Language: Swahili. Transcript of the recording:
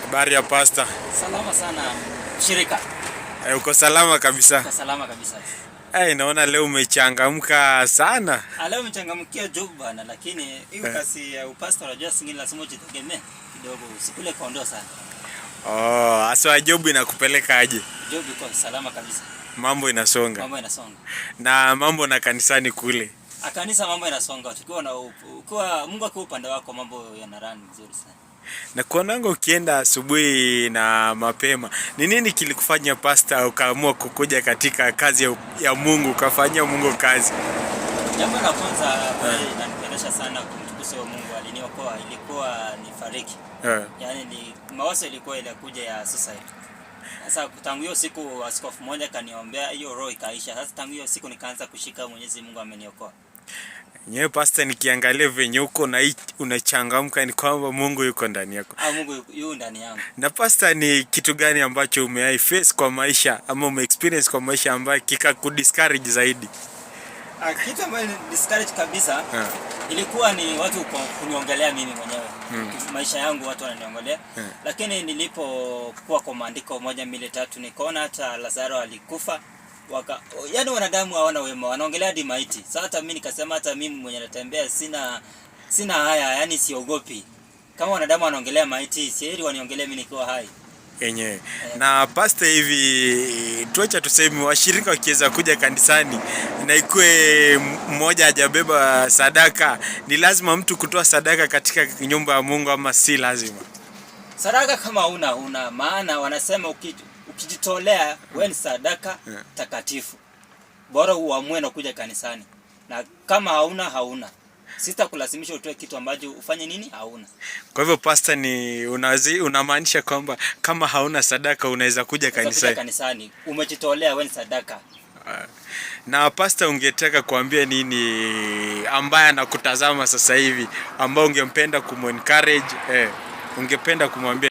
Habari ya pasta. Salama sana shirika. Uko salama kabisa? Uko salama kabisa. Naona leo umechangamka sana. Leo umechangamkia job bana, lakini hiyo kasi ya upasta unajua singine lazima ujitegemee kidogo, usikule kondo sana. Asa job inakupeleka aje? Job iko salama kabisa. Mambo inasonga. Mambo inasonga. Na mambo na kanisani kule. Kanisa mambo inasonga. Tukiwa na Mungu akiwa upande wako mambo yanarani vizuri sana. Na kuonanga ukienda asubuhi na mapema. Ni nini kilikufanya pasta ukaamua kukuja katika kazi ya Mungu, ukafanyia Mungu kazi? Jambo la kwanza inanipendesha sana kumtukuza Mungu, aliniokoa, ilikuwa ni fariki. Yaani ni mawazo ilikuwa ile kuja ya suicide. Sasa tangu hiyo siku askofu mmoja kaniombea, hiyo roho ikaisha. Sasa tangu hiyo siku nikaanza kushika Mwenyezi Mungu ameniokoa. Nyewe pasta, nikiangalia venye uko na unachangamka ni kwamba Mungu yuko ndani yako. Mungu yuko ndani yangu. Na pasta, ni kitu gani ambacho face kwa maisha ama experience kwa maisha ambayo kikakudiscourage zaidi? Kitu ambacho ni discourage kabisa ilikuwa ni watu kuniongelea mimi mwenyewe. Maisha yangu watu wananiongelea. Lakini nilipokuwa kwa maandiko 1, 2, 3 nikaona hata Lazaro alikufa. Yaani wanadamu hawana wema, wanaongelea hadi maiti. Sasa hata mimi nikasema hata mimi mwenye natembea sina haya, yani siogopi. Kama wanadamu wanaongelea maiti, si heri waniongelee mimi nikiwa hai. Na pasta, hivi tuacha tuseme washirika wakiweza kuja kanisani na ikue mmoja hajabeba sadaka, ni lazima mtu kutoa sadaka katika nyumba ya Mungu ama si lazima? Sadaka kama una maana wanasema ukijitolea wewe ni sadaka takatifu. Bora uamue na kuja kanisani. Na kama hauna. Sitakulazimisha utoe kitu ambacho ufanye nini hauna. Kwa hivyo pasta, ni unamaanisha kwamba kama hauna sadaka unaweza kuja kanisani. Umejitolea wewe ni sadaka. Na pasta, ungetaka kuambia nini ambaye anakutazama sasa hivi ambao ungempenda kumencourage, ungependa kumwambia?